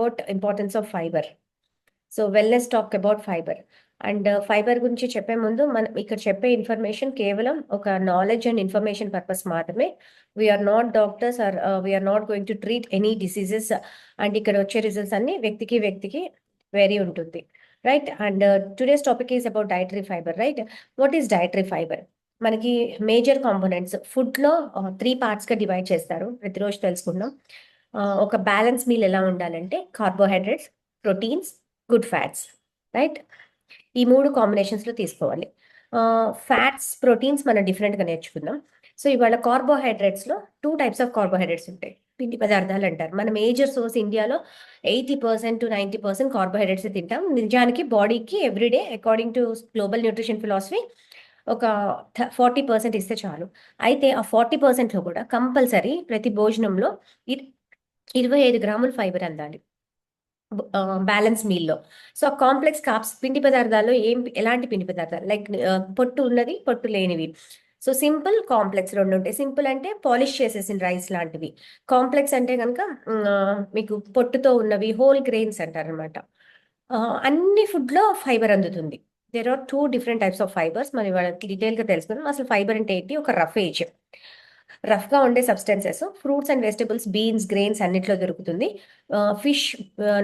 about importance of fiber. So let's talk about fiber. And fibre గురించి చెప్పే ముందు మనం ఇక్కడ చెప్పే ఇన్ఫర్మేషన్ కేవలం ఒక నాలెడ్జ్ అండ్ ఇన్ఫర్మేషన్ పర్పస్ మాత్రమే. We are not doctors or we are not going to treat any diseases. అండ్ ఇక్కడ వచ్చే రిజల్ట్స్ అన్ని వ్యక్తికి వేరీ ఉంటుంది, right? And today's topic is about dietary fibre, right? What is dietary fibre? మనకి మేజర్ కాంపోనెంట్స్ ఫుడ్లో 3 పార్ట్స్గా డివైడ్ చేస్తారు, ప్రతిరోజు తెలుసుకుందాం. ఒక బ్యాలెన్స్ మీల్ ఎలా ఉండాలంటే carbohydrates, proteins, good fats, right? ఈ 3 కాంబినేషన్స్లో తీసుకోవాలి. ఫ్యాట్స్, ప్రోటీన్స్ మనం డిఫరెంట్గా నేర్చుకుందాం. సో ఇవాళ కార్బోహైడ్రేట్స్లో 2 టైప్స్ ఆఫ్ కార్బోహైడ్రేట్స్ ఉంటాయి, పిండి పదార్థాలు అంటారు. మన మేజర్ సోర్స్ ఇండియాలో 80% to 90% కార్బోహైడ్రేట్స్ తింటాం. నిజానికి బాడీకి everyday according to global nutrition philosophy ఒక 40% ఇస్తే చాలు. అయితే ఆ 40%లో కూడా కంపల్సరీ ప్రతి భోజనంలో 25 గ్రాములు ఫైబర్ అందాలి బ్యాలెన్స్ మీల్లో. సో కాంప్లెక్స్ కార్బ్స్ పిండి పదార్థాల్లో ఎలాంటి పిండి పదార్థాలు లైక్ పొట్టు ఉన్నది, పొట్టు లేనివి. సో సింపుల్, కాంప్లెక్స్ రెండు ఉంటాయి. సింపుల్ అంటే పాలిష్ చేసేసిన రైస్ లాంటివి. కాంప్లెక్స్ అంటే కనుక మీకు పొట్టుతో ఉన్నవి, హోల్ గ్రెయిన్స్ అంటారనమాట. అన్ని ఫుడ్లో ఫైబర్ అందుతుంది. There are 2 different types of fibres. మనం ఇవాళ డీటెయిల్గా తెలుసుకుందాం. అసలు ఫైబర్ అంటే ఏంటి? ఒక రఫ్గా ఉండే substances fruits and vegetables, beans, grains అన్నిట్లో దొరుకుతుంది. ఫిష్,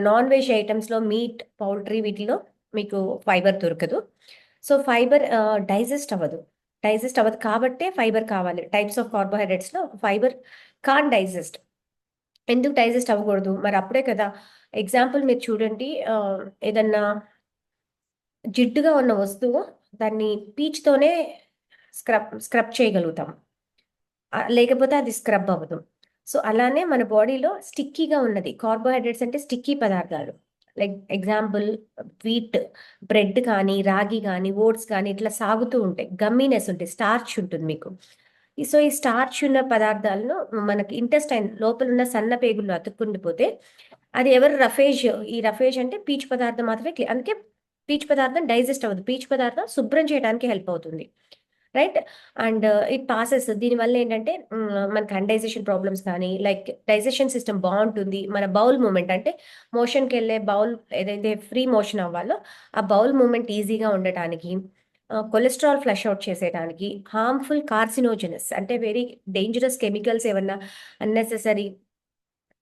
నాన్ వెజ్ ఐటమ్స్లో, మీట్, పౌల్ట్రీ వీటిలో మీకు ఫైబర్ దొరకదు. సో ఫైబర్ డైజెస్ట్ అవ్వదు కాబట్టే ఫైబర్ కావాలి. టైప్స్ ఆఫ్ కార్బోహైడ్రేట్స్లో ఫైబర్ కాన్ డైజెస్ట్. ఎందుకు డైజెస్ట్ అవ్వకూడదు? మరి అప్పుడే కదా. ఎగ్జాంపుల్ మీరు చూడండి, ఏదన్నా జిడ్డుగా ఉన్న వస్తువు దాన్ని పీచ్తోనే స్క్రబ్ చేయగలుగుతాం, లేకపోతే అది స్క్రబ్ అవ్వదు. సో అలానే మన బాడీలో స్టిక్కీగా ఉన్నది, కార్బోహైడ్రేట్స్ అంటే స్టిక్కీ పదార్థాలు. లైక్ ఎగ్జాంపుల్ వీట్, బ్రెడ్ కానీ, రాగి కానీ, ఓట్స్ కానీ ఇట్లా సాగుతూ ఉంటాయి. గమ్మీనెస్ ఉంటాయి, స్టార్చ్ ఉంటుంది మీకు. సో ఈ స్టార్చ్ ఉన్న పదార్థాలను మనకి ఇంటెస్టైన్ లోపల ఉన్న సన్న పేగుల్లో అతుక్కుండిపోతే అది ఈ రఫేజ్ అంటే పీచు పదార్థం మాత్రమే. అందుకే పీచు పదార్థం డైజెస్ట్ అవ్వదు. పీచు పదార్థం శుభ్రం చేయడానికి హెల్ప్ అవుతుంది, రైట్? And it passes. దీనివల్ల ఏంటంటే మనకి అన్డైజెషన్ ప్రాబ్లమ్స్ కానీ, లైక్ డైజెషన్ సిస్టమ్ బాగుంటుంది. మన బౌల్ మూమెంట్ అంటే మోషన్కి వెళ్ళే బౌల్ ఏదైతే ఫ్రీ మోషన్ అవ్వాలో ఆ బౌల్ మూమెంట్ ఈజీగా ఉండటానికి, కొలెస్ట్రాల్ ఫ్లష్ అవుట్ చేసేయడానికి, హార్మ్ఫుల్ కార్సినోజెనస్ అంటే వెరీ డేంజరస్ కెమికల్స్ ఏమన్నా అన్నెసెసరీ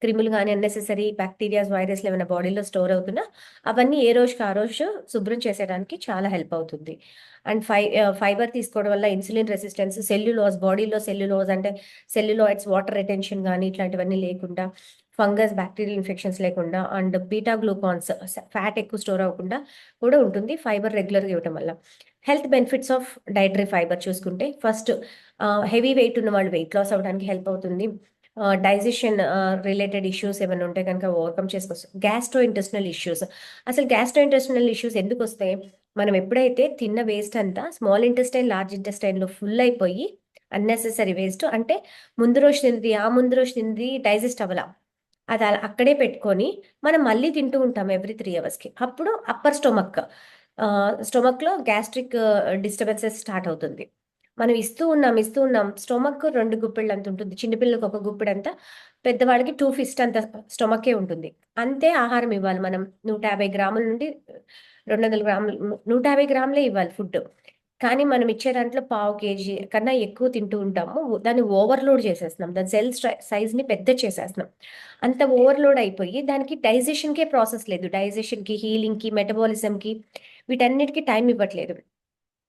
క్రిములు కానీ, అన్నెసెసరీ బ్యాక్టీరియాస్, వైరస్లు ఏమైనా బాడీలో స్టోర్ అవుతున్నా అవన్నీ ఏ రోజుకి ఆ రోజు శుభ్రం చేసేయడానికి చాలా హెల్ప్ అవుతుంది. అండ్ ఫైబర్ తీసుకోవడం వల్ల ఇన్సులిన్ రెసిస్టెన్స్, సెల్యులోజ్, బాడీలో సెల్యులోజ్ అంటే సెల్యులాయిడ్స్, వాటర్ రిటెన్షన్ కానీ ఇట్లాంటివన్నీ లేకుండా, ఫంగస్, బ్యాక్టీరియల్ ఇన్ఫెక్షన్స్ లేకుండా, అండ్ బీటా గ్లూకాన్స్ ఫ్యాట్ ఎక్కువ స్టోర్ అవ్వకుండా కూడా ఉంటుంది ఫైబర్ రెగ్యులర్గా ఇవ్వడం వల్ల. Health benefits of dietary fibre చూసుకుంటే, ఫస్ట్ హెవీ వెయిట్ ఉన్న వాళ్ళు వెయిట్ లాస్ అవ్వడానికి హెల్ప్ అవుతుంది. డైజెషన్ రిలేటెడ్ ఇష్యూస్ ఏమైనా ఉంటే కనుక ఓవర్కమ్ చేసుకోవచ్చు. Gastro intestinal issues. అసలు గ్యాస్ట్రో ఇంటెస్టినల్ ఇష్యూస్ ఎందుకు వస్తాయి? మనం ఎప్పుడైతే తిన్న వేస్ట్ అంతా స్మాల్ ఇంటెస్టైన్, లార్జ్ ఇంటెస్టైన్లో ఫుల్ అయిపోయి అన్నెసెసరీ వేస్ట్ అంటే ముందు రోజు తింది డైజెస్ట్ అవ్వాల, అది అక్కడే పెట్టుకొని మనం మళ్ళీ తింటూ ఉంటాం ఎవ్రీ 3 అవర్స్కి. అప్పుడు అప్పర్ స్టొమక్లో గ్యాస్ట్రిక్ డిస్టర్బెన్సెస్ స్టార్ట్ అవుతుంది. మనం ఇస్తూ ఉన్నాం. స్టొమక్ 2 గుప్పిళ్ళు అంత ఉంటుంది. చిన్నపిల్లలకు 1 గుప్పిడంతా, పెద్దవాళ్ళకి 2 ఫిస్ట్ అంత స్టొమకే ఉంటుంది. అంతే ఆహారం ఇవ్వాలి మనం. 150 గ్రాముల నుండి 200 గ్రాములు, 150 గ్రాములే ఇవ్వాలి ఫుడ్. కానీ మనం ఇచ్చే దాంట్లో పావు కేజీ కన్నా ఎక్కువ తింటూ ఉంటాము. దాన్ని ఓవర్లోడ్ చేసేస్తున్నాం. దాని సైజ్ని పెద్ద చేసేస్తున్నాం. అంత ఓవర్లోడ్ అయిపోయి దానికి డైజెషన్కే ప్రాసెస్ లేదు. డైజెషన్కి, హీలింగ్కి, మెటబాలిజంకి వీటన్నిటికీ టైం ఇవ్వట్లేదు.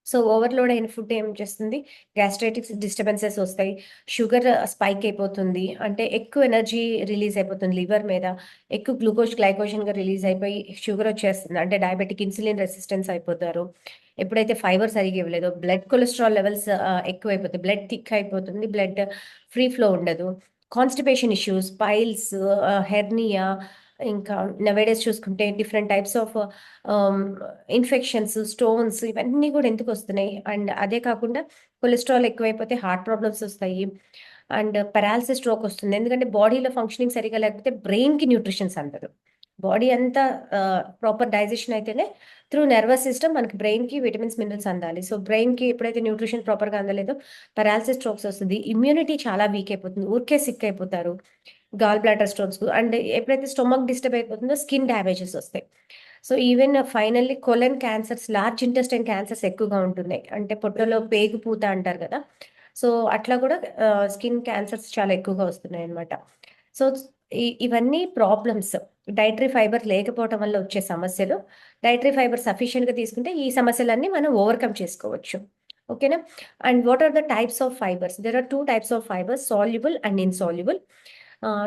సో ఓవర్లోడ్ అయిన ఫుడ్ ఏం చేస్తుంది? గ్యాస్ట్రైటిక్స్ డిస్టర్బెన్సెస్ వస్తాయి, షుగర్ స్పైక్ అయిపోతుంది, అంటే ఎక్కువ ఎనర్జీ రిలీజ్ అయిపోతుంది లివర్ మీద, ఎక్కువ గ్లైకోజన్గా రిలీజ్ అయిపోయి షుగర్ వచ్చేస్తుంది, అంటే డయాబెటిక్, ఇన్సులిన్ రెసిస్టెన్స్ అయిపోతారు. ఎప్పుడైతే ఫైబర్ సరిగా ఇవ్వలేదో బ్లడ్ కొలెస్ట్రాల్ లెవెల్స్ ఎక్కువ అయిపోతాయి, బ్లడ్ థిక్ అయిపోతుంది, బ్లడ్ ఫ్రీ ఫ్లో ఉండదు, కాన్స్టిపేషన్ ఇష్యూస్, పైల్స్, హెర్నియా, ఇంకా నవేడేస్ చూసుకుంటే different types of infections, stones ఇవన్నీ కూడా ఎందుకు వస్తున్నాయి? అండ్ అదే కాకుండా కొలెస్ట్రాల్ ఎక్కువైపోతే హార్ట్ ప్రాబ్లమ్స్ వస్తాయి, అండ్ పెరాలసిస్, స్ట్రోక్ వస్తుంది. ఎందుకంటే బాడీలో ఫంక్షనింగ్ సరిగా లేకపోతే బ్రెయిన్కి న్యూట్రిషన్స్ అందదు. బాడీ అంతా ప్రాపర్ డైజెషన్ అయితేనే త్రూ నర్వస్ సిస్టమ్ మనకి బ్రెయిన్కి విటమిన్స్, మినరల్స్ అందాలి. సో బ్రెయిన్కి ఎప్పుడైతే న్యూట్రిషన్ ప్రాపర్గా అందలేదో పెరాలసిస్, స్ట్రోక్స్ వస్తుంది. ఇమ్యూనిటీ చాలా వీక్ అయిపోతుంది, ఊరికే సిక్ అయిపోతారు. గాల్ బ్లాడర్ స్టోన్స్ అండ్ ఎప్పుడైతే స్టొమక్ డిస్టర్బ్ అయిపోతుందో స్కిన్ డ్యామేజెస్ వస్తాయి. సో ఈవెన్ ఫైనల్లీ కొలన్ క్యాన్సర్స్, లార్జ్ ఇంటెస్టైన్ క్యాన్సర్స్ ఎక్కువగా ఉంటున్నాయి. అంటే పొట్టలో పేగు పూత అంటారు కదా, సో అట్లా కూడా స్కిన్ క్యాన్సర్స్ చాలా ఎక్కువగా వస్తున్నాయి అనమాట. సో ఇవన్నీ ప్రాబ్లమ్స్ డైటరీ ఫైబర్ లేకపోవడం వల్ల వచ్చే సమస్యలు. డైటరీ ఫైబర్ సఫిషియెంట్గా తీసుకుంటే ఈ సమస్యలన్నీ మనం ఓవర్కమ్ చేసుకోవచ్చు. ఓకేనా? And what are the types of fibres? There are 2 types of fibres, soluble and insoluble.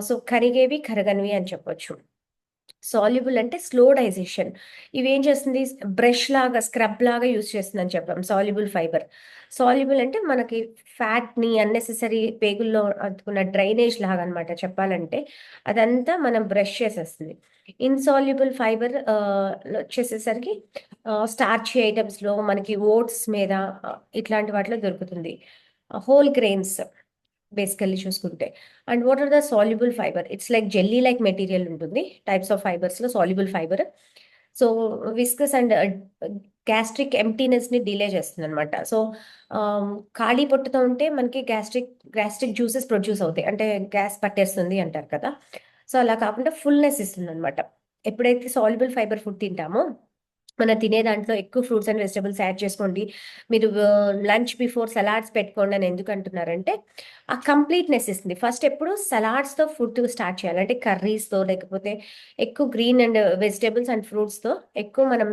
So కరిగేవి, కరగనివి అని చెప్పొచ్చు. సాల్యుబుల్ అంటే స్లో డైజెషన్. ఇవేం చేస్తుంది? బ్రష్ లాగా, స్క్రబ్ లాగా యూజ్ చేస్తుందని చెప్పాం సాల్యుబుల్ ఫైబర్. సాల్యుబుల్ అంటే మనకి ఫ్యాట్‌ని అన్నెసెసరీ పేగుల్లో అతుకున్న డ్రైనేజ్ లాగా అనమాట చెప్పాలంటే. అదంతా మనం బ్రష్ చేసేస్తుంది. ఇన్సాల్యుబుల్ ఫైబర్ వచ్చేసేసరికి స్టార్చీ ఐటమ్స్‌లో మనకి ఓట్స్ మీద ఇట్లాంటి వాటిలో దొరుకుతుంది. హోల్ గ్రెయిన్స్ బేసికల్లీ చూసుకుంటే. And what are the soluble fibre? It's like jelly like material ఉంటుంది టైప్స్ ఆఫ్ ఫైబర్స్‌లో soluble fibre. So viscous and gastric ఎంప్టీనెస్‌ని డిలే చేస్తుందనమాట. సో ఖాళీ పొట్టతో ఉంటే మనకి గ్యాస్ట్రిక్ జ్యూసెస్ ప్రొడ్యూస్ అవుతాయి. అంటే గ్యాస్ పట్టేస్తుంది అంటారు కదా, సో అలా కాకుండా ఫుల్‌నెస్ ఇస్తుందనమాట. ఎప్పుడైతే సాల్యుబుల్ ఫైబర్ ఫుడ్ తింటామో మనం తినే దాంట్లో ఎక్కువ ఫ్రూట్స్ అండ్ వెజిటబుల్స్ యాడ్ చేసుకోండి. మీరు లంచ్ బిఫోర్ సలాడ్స్ పెట్టుకోండి అని ఎందుకు అంటున్నారంటే, ఆ కంప్లీట్‌నెస్ ఇస్తుంది. ఫస్ట్ ఎప్పుడు సలాడ్స్‌తో ఫుడ్ స్టార్ట్ చేయాలి. అంటే కర్రీస్‌తో లేకపోతే ఎక్కువ గ్రీన్ అండ్ వెజిటబుల్స్ అండ్ ఫ్రూట్స్‌తో ఎక్కువ మనం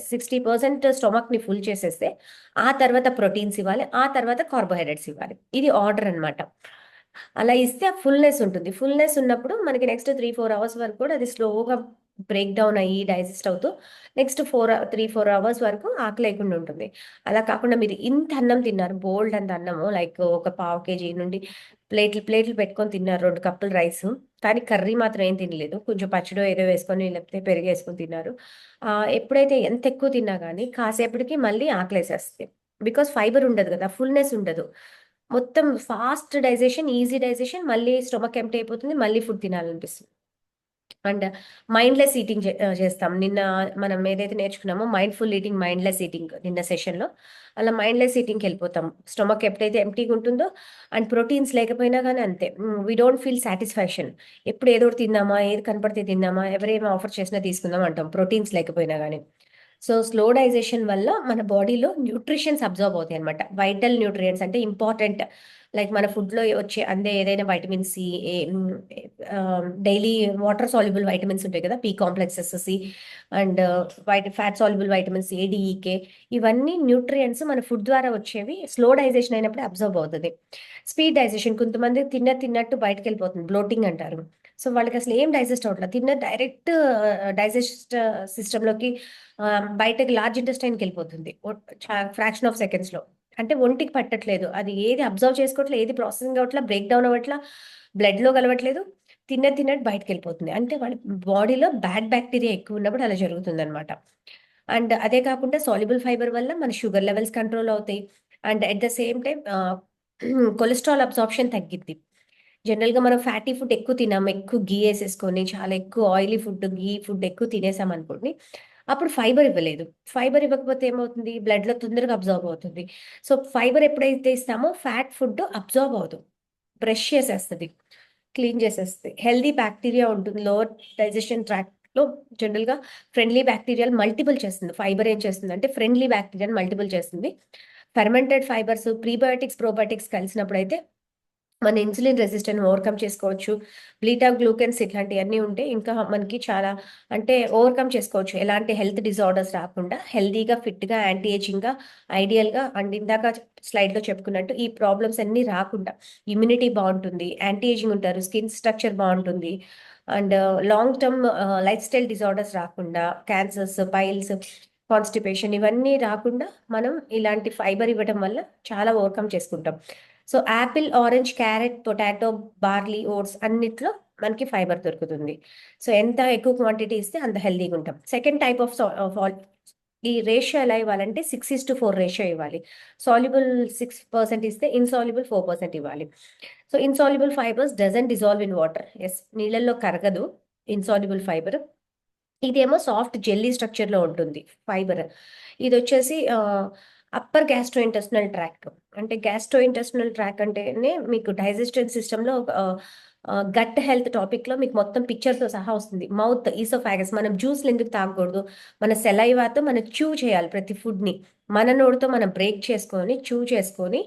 60% స్టొమక్‌ని ఫుల్ చేసేస్తే, ఆ తర్వాత ప్రోటీన్స్ ఇవ్వాలి. ఆ తర్వాత కార్బోహైడ్రేట్స్ ఇవ్వాలి. ఇది ఆర్డర్ అనమాట. అలా ఇస్తే ఆ ఫుల్‌నెస్ ఉంటుంది. ఫుల్‌నెస్ ఉన్నప్పుడు మనకి నెక్స్ట్ 3, 4 అవర్స్ వరకు కూడా అది స్లోగా బ్రేక్ డౌన్ అయ్యి డైజెస్ట్ అవుతూ నెక్స్ట్ 3, 4 అవర్స్ వరకు ఆకలేయకుండా ఉంటుంది. అలా కాకుండా మీరు ఇంత అన్నం తిన్నారు, బోలెడు అంత అన్నము లైక్ ఒక పావు కేజీ నుండి ప్లేట్లు, ప్లేట్లు పెట్టుకొని తిన్నారు 2 కప్పులు రైసు. కానీ కర్రీ మాత్రం ఏం తినలేదు. కొంచెం పచ్చడో ఏదో వేసుకొని లేకపోతే పెరుగేసుకొని తిన్నారు. ఎప్పుడైతే ఎంత ఎక్కువ తిన్నా గానీ కాసేపటికి మళ్ళీ ఆకలేసేస్తది. బికాజ్ ఫైబర్ ఉండదు గదా, ఫుల్‌నెస్ ఉండదు. మొత్తం ఫాస్ట్ డైజెషన్, ఈజీ డైజెషన్, మళ్ళీ స్టొమక్ ఎంప్టీ అయిపోతుంది. మళ్ళీ ఫుడ్ తినాలనిపిస్తుంది. అండ్ మైండ్‌లెస్ ఈటింగ్ చేస్తాం. నిన్న మనం ఏదైతే నేర్చుకున్నామో మైండ్‌ఫుల్ ఈటింగ్, మైండ్‌లెస్ ఈటింగ్ నిన్న సెషన్‌లో. అలా మైండ్‌లెస్ ఈటింగ్‌కెళ్ళిపోతాం. స్టొమక్ ఎప్పుడైతే ఎంప్టీగా ఉంటుందో అండ్ ప్రోటీన్స్ లేకపోయినా గానీ అంతే. We don't feel satisfaction. ఎప్పుడు ఏదో ఒకటి తిందామా, ఏది కనపడితే తిందామా, ఎవరేమి ఆఫర్ చేసినా తీసుకుందాం అంటాం ప్రోటీన్స్ లేకపోయినా గానీ. సో స్లో డైజెషన్ వల్ల మన బాడీలో న్యూట్రిషన్స్ అబ్జార్బ్ అవుతాయన్నమాట. వైటల్ న్యూట్రియంట్స్ అంటే ఇంపార్టెంట్, లైక్ మన ఫుడ్‌లో వచ్చే అందే ఏదైనా vitamin C, daily water soluble vitamins ఉంటాయి కదా, B complexes, C and fat soluble vitamins A, D, E, K. ఇవన్నీ న్యూట్రియంట్స్ మన ఫుడ్ ద్వారా వచ్చేవి స్లో డైజెషన్ అయినప్పుడు అబ్జర్వ్ అవుతది. స్పీడ్ డైజెషన్ కొంతమంది తిన్నట్టు బయటకెళ్ళిపోతుంది. బ్లోటింగ్ అంటారు. సో వాళ్ళకి అసలు ఏం డైజెస్ట్ అవ్వట్లేదు. డైరెక్ట్ డైజెస్ట్ సిస్టమ్‌లోకి బయటకి లార్జ్ ఇంటెస్టైన్‌కెళ్ళిపోతుంది. ఫ్రాక్షన్ ఆఫ్ సెకండ్స్‌లో. అంటే ఒంటికి పట్టట్లేదు. అది ఏది అబ్జర్వ్ చేసుకోవట్లే, ఏది ప్రాసెసింగ్ అవ్వట్లా, బ్రేక్ డౌన్ అవ్వట్లా, బ్లడ్‌లో కలవట్లేదు. తిన్నట్టు బయటికెళ్ళిపోతుంది. అంటే వాళ్ళ బాడీలో బ్యాడ్ బాక్టీరియా ఎక్కువున్నప్పుడు అలా జరుగుతుందనమాట. అండ్ అదే కాకుండా సాల్యుబుల్ ఫైబర్ వల్ల మన షుగర్ లెవెల్స్ కంట్రోల్ అవుతాయి. And at the same time cholesterol absorption తగ్గిద్ది. జనరల్‌గా మనం ఫ్యాటీ ఫుడ్ ఎక్కువ తిన్నాము. ఎక్కువ ఘీ ఏసేసుకొని, చాలా ఎక్కువ ఆయిలీ ఫుడ్, ఘీ ఫుడ్ ఎక్కువ తినేసామనుకోండి, అప్పుడు ఫైబర్ ఇవ్వలేదు. ఫైబర్ ఇవ్వకపోతే ఏమవుతుంది? బ్లడ్‌లో తొందరగా అబ్జార్బ్ అవుతుంది. సో, ఫైబర్ ఎప్పుడైతే ఇస్తామో ఫ్యాట్ ఫుడ్ అబ్జార్బ్ అవ్వదు. బ్రష్ చేసేస్తది. క్లీన్ చేసేస్తది. హెల్తీ బాక్టీరియా ఉంటుంది. లోవర్ డైజెషన్ ట్రాక్ట్‌లో జనరల్‌గా ఫ్రెండ్లీ బాక్టీరియాలు మల్టిపుల్ చేస్తుంది. ఫైబర్ ఏం చేస్తుందంటే ఫ్రెండ్లీ బాక్టీరియాని మల్టిపుల్ చేస్తుంది. ఫెర్మెంటెడ్ ఫైబర్స్, ప్రీబయోటిక్స్, ప్రోబయోటిక్స్ కలిసినప్పుడైతే మన ఇన్సులిన్ రెసిస్టెన్స్ ఓవర్‌కమ్ చేసుకోవచ్చు. బీటా గ్లూకెన్స్ ఇట్లాంటియన్నీ ఉంటే ఇంకా మనకి చాలా అంటే ఓవర్‌కమ్ చేసుకోవచ్చు. ఎలాంటి హెల్త్ డిజార్డర్స్ రాకుండా హెల్తీగా, ఫిట్‌గా, యాంటీ ఏజింగ్‌గా, ఐడియల్‌గా అండ్ ఇందాక స్లైడ్‌లో చెప్పుకున్నట్టు ఈ ప్రాబ్లమ్స్ అన్నీ రాకుండా ఇమ్యూనిటీ బావుంటుంది. యాంటీ ఏజింగ్ ఉంటారు. స్కిన్ స్ట్రక్చర్ బావుంటుంది. And long term life style disorders రాకుండా క్యాన్సర్స్, పైల్స్, కాన్‌స్టిపేషన్ ఇవన్నీ రాకుండా మనం ఇలాంటి ఫైబర్ ఇవ్వడం వల్ల చాలా ఓవర్‌కమ్ చేసుకుంటాం. So, apple, orange, carrot, potato, barley, oats అన్నిట్లో మనకి ఫైబర్ దొరుకుతుంది. సో, ఎంత ఎక్కువ క్వాంటిటీ ఇస్తే అంత హెల్తీగుంటాం. Second type of of all ఈ రేషియో ఎలా ఇవ్వాలంటే 6:4 రేషియో ఇవ్వాలి. సాల్యుబుల్ 6% ఇస్తే ఇన్సాల్యుబుల్ 4% ఇవ్వాలి. So, insoluble fibres doesn't dissolve in water. Yes, నీళ్ళల్లో కరగదు ఇన్సాల్యుబుల్ ఫైబర్. ఇదేమో సాఫ్ట్ జెల్లీ స్ట్రక్చర్‌లో ఉంటుంది ఫైబర్. ఇదొచ్చేసి అప్పర్ గ్యాస్ట్రోఇంటెస్టినల్ ట్రాక్ట్. అంటే గ్యాస్ట్రోఇంటెస్టినల్ ట్రాక్ అంటేనే మీకు డైజెస్టివ్ సిస్టమ్‌లో గట్ హెల్త్ టాపిక్లో మీకు మొత్తం పిక్చర్తో సహా వస్తుంది. మౌత్, ఈసోఫాగస్, మనం జ్యూస్లు ఎందుకు తాగకూడదు, మన సెలైవాతో మనం చూ చేయాలి ప్రతి ఫుడ్ని, మన నోటితో మనం బ్రేక్ చేసుకొని చూ చేసుకొని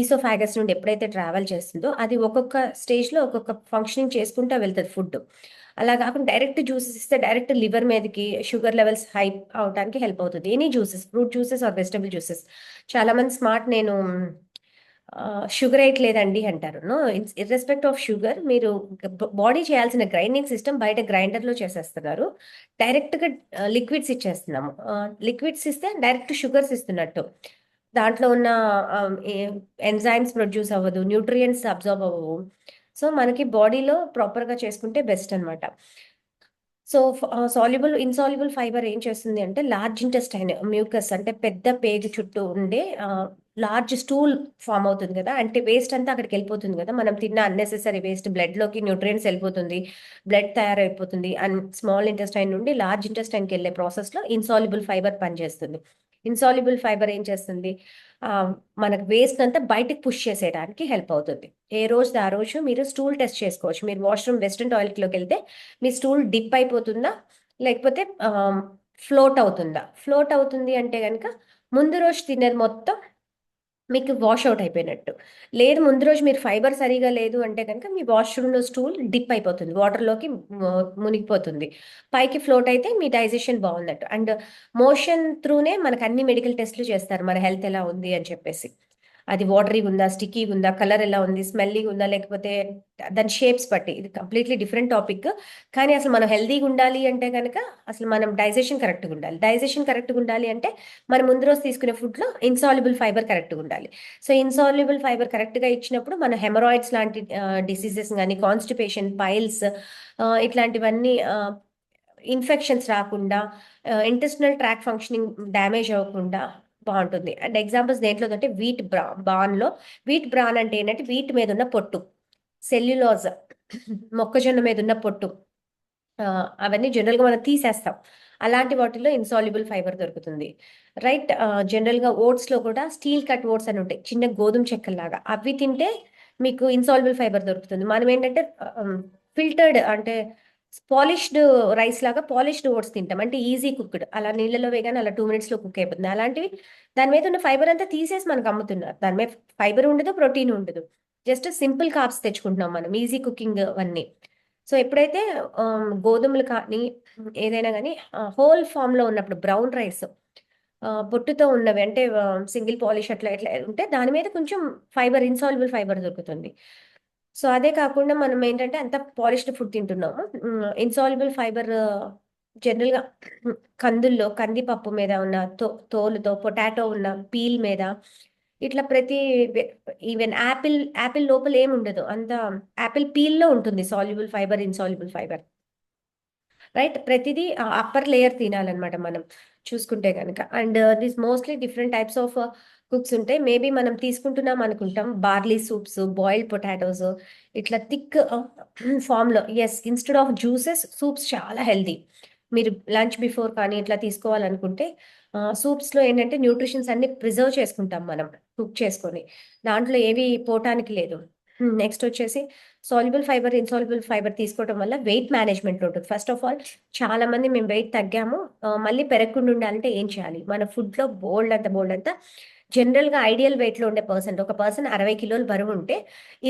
ఈసోఫాగస్ నుండి ఎప్పుడైతే ట్రావెల్ చేస్తుందో అది ఒక్కొక్క స్టేజ్లో ఒక్కొక్క ఫంక్షనింగ్ చేసుకుంటూ వెళ్తుంది ఫుడ్. అలా కాకుండా డైరెక్ట్ జ్యూసెస్ ఇస్తే డైరెక్ట్ లివర్ మీదకి షుగర్ లెవెల్స్ హై అవడానికి హెల్ప్ అవుతుంది. Any juices, fruit juices or vegetable juices. చాలా మంది స్మార్ట్, నేను షుగర్ వేయట్లేదండి అంటారు. నో, ఇర్రెస్పెక్ట్ ఆఫ్ షుగర్, మీరు బాడీ చేయాల్సిన గ్రైండింగ్ సిస్టమ్ బయట గ్రైండర్లో చేసేస్తున్నారు. డైరెక్ట్గా లిక్విడ్స్ ఇచ్చేస్తున్నాము. లిక్విడ్స్ ఇస్తే డైరెక్ట్ షుగర్స్ ఇస్తున్నట్టు. దాంట్లో ఉన్న ఎంజైమ్స్ ప్రొడ్యూస్ అవ్వదు, న్యూట్రియంట్స్ అబ్జర్వ్ అవ్వవు. సో మనకి బాడీలో ప్రాపర్గా చేసుకుంటే బెస్ట్ అనమాట. సో సాల్యుబుల్ ఇన్సాల్యుబుల్ ఫైబర్ ఏం చేస్తుంది అంటే లార్జ్ ఇంటెస్టైన్ మ్యూకస్, అంటే పెద్ద పేగు చుట్టూ ఉండే లార్జ్ స్టూల్ ఫామ్ అవుతుంది కదా, అంటే వేస్ట్ అంతా అక్కడికి వెళ్ళిపోతుంది కదా, మనం తిన్న అన్నెసెసరీ వేస్ట్ బ్లడ్లోకి న్యూట్రియంట్స్ వెళ్ళిపోతుంది, బ్లడ్ తయారైపోతుంది. అండ్ స్మాల్ ఇంటెస్టైన్ నుండి లార్జ్ ఇంటెస్టైన్కి వెళ్ళే ప్రాసెస్లో ఇన్సాల్యుబుల్ ఫైబర్ పనిచేస్తుంది. ఇన్సాల్యుబుల్ ఫైబర్ ఏం చేస్తుంది, మనకు వేస్ట్ అంతా బయటకు పుష్ చేసేయడానికి హెల్ప్ అవుతుంది. ఏ రోజు ఆ రోజు మీరు స్టూల్ టెస్ట్ చేసుకోవచ్చు. మీరు వాష్రూమ్ వెస్ట్రన్ టాయిలెట్లోకి వెళ్తే మీ స్టూల్ డిప్ అయిపోతుందా, లేకపోతే ఫ్లోట్ అవుతుందా. ఫ్లోట్ అవుతుంది అంటే కనుక ముందు రోజు తినేది మొత్తం మీకు వాష్ అవుట్ అయిపోయినట్టు. లేదు, ముందు రోజు మీరు ఫైబర్ సరిగా లేదు అంటే కనుక మీ వాష్రూమ్లో స్టూల్ డిప్ అయిపోతుంది, వాటర్లోకి మునిగిపోతుంది. పైకి ఫ్లోట్ అయితే మీ డైజెషన్ బాగున్నట్టు. అండ్ మోషన్ త్రూనే మనకు అన్ని మెడికల్ టెస్ట్లు చేస్తారు మన హెల్త్ ఎలా ఉంది అని చెప్పేసి. అది వాటరీ ఉందా, స్టిక్కీ ఉందా, కలర్ ఎలా ఉంది, స్మెల్లీ ఉందా, లేకపోతే దాని షేప్స్ బట్టి. ఇది కంప్లీట్లీ డిఫరెంట్ టాపిక్. కానీ అసలు మనం హెల్తీగా ఉండాలి అంటే కనుక అసలు మనం డైజెషన్ కరెక్ట్గా ఉండాలి. డైజెషన్ కరెక్ట్గా ఉండాలి అంటే మనం ముందు రోజు తీసుకునే ఫుడ్లో ఇన్సాల్యుబుల్ ఫైబర్ కరెక్ట్గా ఉండాలి. సో ఇన్సాల్యుబుల్ ఫైబర్ కరెక్ట్గా ఇచ్చినప్పుడు మన హెమరాయిడ్స్ లాంటి డిసీజెస్ కానీ, కాన్స్టిపేషన్, పైల్స్, ఇట్లాంటివన్నీ ఇన్ఫెక్షన్స్ రాకుండా, ఇంటెస్టినల్ ట్రాక్ ఫంక్షనింగ్ డ్యామేజ్ అవ్వకుండా బాగుంటుంది. అండ్ ఎగ్జాంపుల్స్ దేంట్లో అంటే బాన్లో వీట్ బ్రాన్ అంటే ఏంటంటే వీట్ మీద ఉన్న పొట్టు, సెల్యులోజ్, మొక్కజొన్న మీద ఉన్న పొట్టు, అవన్నీ జనరల్గా మనం తీసేస్తాం. అలాంటి వాటిల్లో ఇన్సాల్యుబుల్ ఫైబర్ దొరుకుతుంది. రైట్. జనరల్గా ఓట్స్లో కూడా స్టీల్ కట్ ఓట్స్ అని ఉంటాయి, చిన్న గోధుమ చెక్కల్లాగా. అవి తింటే మీకు ఇన్సాల్యుబుల్ ఫైబర్ దొరుకుతుంది. మనం ఏంటంటే ఫిల్టర్డ్, అంటే పాలిష్డ్ రైస్ లాగా పాలిష్డ్ ఓట్స్ తింటాం, అంటే ఈజీ కుక్డ్, అలా నీళ్ళలో వేగానే అలా 2 minutes కుక్ అయిపోతుంది. అలాంటివి దాని మీద ఉన్న ఫైబర్ అంతా తీసేసి మనకు అమ్ముతున్నారు. దాని మీద ఫైబర్ ఉండదు, ప్రోటీన్ ఉండదు, జస్ట్ సింపుల్ కార్బ్స్ తెచ్చుకుంటున్నాం మనం, ఈజీ కుకింగ్ అవన్నీ. సో ఎప్పుడైతే గోధుమలు కానీ ఏదైనా కానీ హోల్ ఫామ్లో ఉన్నప్పుడు, బ్రౌన్ రైస్ పొట్టుతో ఉన్నవి అంటే సింగిల్ పాలిష్ అట్లా ఇట్లా ఉంటే దాని మీద కొంచెం ఫైబర్, ఇన్సాల్యుబుల్ ఫైబర్ దొరుకుతుంది. సో అదే కాకుండా మనం ఏంటంటే అంత పాలిష్డ్ ఫుడ్ తింటున్నాము. ఇన్సాల్యుబుల్ ఫైబర్ జనరల్గా కందుల్లో, కందిపప్పు మీద ఉన్న తోలుతో, పొటాటో ఉన్న పీల్ మీద, ఇట్లా ప్రతి ఈవెన్ యాపిల్ లోపల ఏమి ఉండదు, అంత యాపిల్ పీల్లో ఉంటుంది soluble fibre, insoluble fibre. Right. ప్రతిదీ అప్పర్ లేయర్ తినాలన్నమాట మనం చూసుకుంటే కనుక. And this mostly different types of cooks ఉంటాయి. మేబీ మనం తీసుకుంటున్నాం అనుకుంటాం బార్లీ సూప్స్, బాయిల్డ్ పొటాటోస్, ఇట్లా థిక్ ఫామ్లో. Yes, instead of juices soups చాలా హెల్దీ. మీరు లంచ్ బిఫోర్ కానీ ఇట్లా తీసుకోవాలనుకుంటే సూప్స్లో ఏంటంటే న్యూట్రిషన్స్ అన్ని ప్రిజర్వ్ చేసుకుంటాం మనం కుక్ చేసుకొని, దాంట్లో ఏవి పోవటానికి లేదు. నెక్స్ట్ వచ్చేసి సాల్యుబుల్ ఫైబర్, ఇన్సాల్యుబుల్ ఫైబర్ తీసుకోవడం వల్ల వెయిట్ మేనేజ్మెంట్ ఉంటుంది. ఫస్ట్ ఆఫ్ ఆల్ చాలా మంది మేము వెయిట్ తగ్గాము, మళ్ళీ పెరగకుండా ఉండాలంటే ఏం చేయాలి, మన ఫుడ్లో బోల్డ్ అంతా జనరల్గా ఐడియల్ వెయిట్లో ఉండే ఒక పర్సన్ 60 కిలోలు బరువు ఉంటే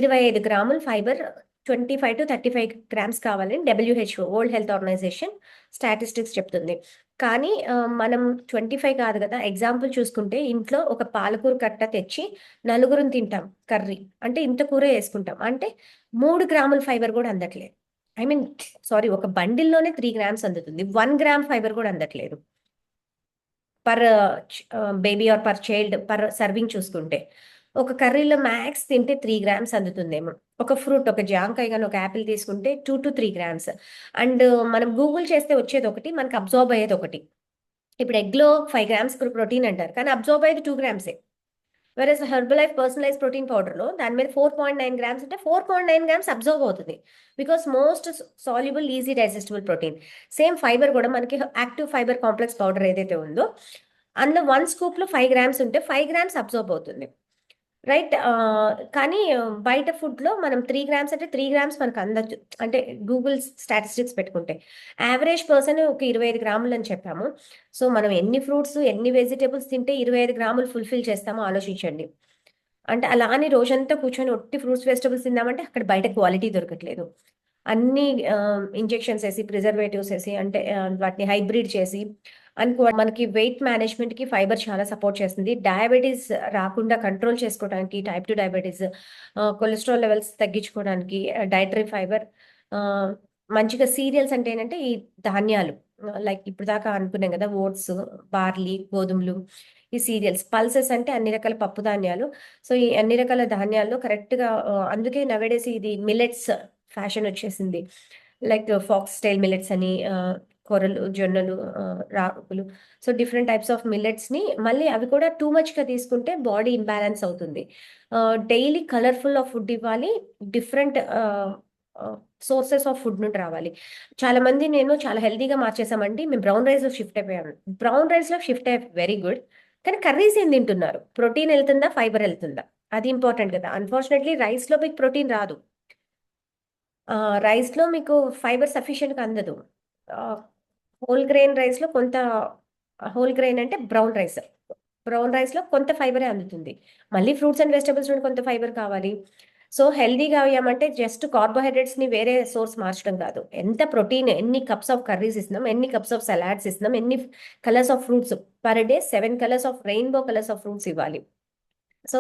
25 గ్రాములు ఫైబర్, 25 to 35 grams కావాలని WHO, world health organisation statistics చెప్తుంది. కానీ మనం 25 కాదు కదా. ఎగ్జాంపుల్ చూసుకుంటే ఇంట్లో ఒక పాలకూర కట్ట తెచ్చి నలుగురిని తింటాం కర్రీ, అంటే ఇంత కూర వేసుకుంటాం, అంటే 3 గ్రాముల ఫైబర్ కూడా అందట్లేదు. ఐ మీన్ సారీ, ఒక బండిల్లోనే 3 grams అందుతుంది, 1 gram ఫైబర్ కూడా అందట్లేదు per baby or per child per serving చూసుకుంటే. ఒక కర్రీలో మ్యాక్స్ తింటే 3 grams అందుతుందేమో. ఒక ఫ్రూట్, ఒక జాంకాయ కానీ ఒక యాపిల్ తీసుకుంటే 2 to 3 grams. అండ్ మనం గూగుల్ చేస్తే వచ్చేది ఒకటి, మనకు అబ్జార్బ్ అయ్యేది ఒకటి. ఇప్పుడు ఎగ్లో 5 grams ప్రోటీన్ అంటారు, కానీ అబ్జార్బ్ అయ్యేది 2 grams. వెరస్ హెర్బలైఫ్ పర్సనలైజ్ ప్రోటీన్ పౌడర్లో దాని మీద 4.9 grams అంటే 4.9 grams అబ్జర్వ్ అవుతుంది, because most soluble, easy digestible protein. Same fibre కూడా మనకి యాక్టివ్ ఫైబర్ కాంప్లెక్స్ పౌడర్ ఏదైతే ఉందో అందులో 1 scoopలో 5 grams ఉంటే 5 grams అబ్జర్వ్ అవుతుంది. రైట్. కానీ బయట ఫుడ్‌లో మనం 3 గ్రామ్స్ అంటే 3 గ్రామ్స్ మనకు అందొచ్చు. అంటే గూగుల్ స్టాటిస్టిక్స్ పెట్టుకుంటే. యావరేజ్ పర్సన్ ఒక 25 గ్రాములని చెప్పాము. సో, మనం ఎన్ని ఫ్రూట్స్, ఎన్ని వెజిటబుల్స్ తింటే 25 గ్రాములు ఫుల్‌ఫిల్ చేస్తామో ఆలోచించండి. అంటే అలా అని రోజంతా కూర్చొని ఒట్టి ఫ్రూట్స్, వెజిటబుల్స్ తిందామంటే అక్కడ బయట క్వాలిటీ దొరకట్లేదు. అన్నీ ఇంజెక్షన్స్ ఏసి, ప్రిజర్వేటివ్స్ ఏసి అంటే వాటిని హైబ్రిడ్ చేసి మనకి వెయిట్ మేనేజ్‌మెంట్‌కి ఫైబర్ చాలా సపోర్ట్ చేస్తుంది. డయాబెటిస్ రాకుండా కంట్రోల్ చేసుకోవడానికి టైప్ 2 డయాబెటిస్, కొలెస్ట్రాల్ లెవెల్స్ తగ్గించుకోవడానికి డైటరీ ఫైబర్, ఆహ్, మంచిగా సీరియల్స్ అంటే ఏంటంటే ఈ ధాన్యాలు, లైక్ ఇప్పటిదాకా అనుకున్నాం కదా! ఓట్స్, బార్లీ, గోధుమలు, ఈ సీరియల్స్. పల్సెస్ అంటే అన్ని రకాల పప్పు ధాన్యాలు. సో, ఈ అన్ని రకాల ధాన్యాల్లో కరెక్ట్‌గా అందుకే నౌఎడేస్ ఇది మిల్లెట్స్ ఫ్యాషన్ వచ్చేసింది. లైక్ ఫాక్స్ స్టైల్ మిల్లెట్స్ అని, కొర్రలు, జొన్నలు, రాగులు. సో, డిఫరెంట్ టైప్స్ ఆఫ్ మిల్లెట్స్‌ని మళ్ళీ అవి కూడా టూ మచ్‌గా తీసుకుంటే బాడీ ఇంబాలెన్స్ అవుతుంది. డైలీ కలర్‌ఫుల్ ఆఫ్ ఫుడ్ ఇవ్వాలి. డిఫరెంట్ సోర్సెస్ ఆఫ్ ఫుడ్ నుండి రావాలి. చాలామంది నేను చాలా హెల్తీగా మార్చేసామండి. మేము బ్రౌన్ రైస్‌లో షిఫ్ట్ అయిపోయాము. బ్రౌన్ రైస్‌లో షిఫ్ట్ అయ్యారు వెరీ గుడ్. కానీ కర్రీస్ ఏం తింటున్నారు? ప్రోటీన్ ఎళ్తుందా? ఫైబర్ ఎళ్తుందా? అది ఇంపార్టెంట్ కదా! అన్‌ఫార్చునేట్‌లీ రైస్‌లో మీకు ప్రోటీన్ రాదు. రైస్‌లో మీకు ఫైబర్ సఫిషియెంట్‌గా అందదు. ఆహ్, హోల్ గ్రెయిన్ రైస్‌లో కొంత, హోల్ గ్రెయిన్ అంటే బ్రౌన్ రైస్. బ్రౌన్ రైస్‌లో కొంత ఫైబరే అందుతుంది. మళ్ళీ ఫ్రూట్స్ అండ్ వెజిటబుల్స్ నుండి కొంత ఫైబర్ కావాలి. సో, హెల్తీగా అయ్యామంటే జస్ట్ కార్బోహైడ్రేట్స్‌ని వేరే సోర్స్ మార్చడం కాదు. ఎంత ప్రోటీన్, ఎన్ని కప్స్ ఆఫ్ కర్రీస్ ఇస్తున్నాం, ఎన్ని కప్స్ ఆఫ్ సలాడ్స్ ఇస్తున్నాం, ఎన్ని colours of fruits per day 7 colours of rainbow colours of fruits ఇవ్వాలి. So,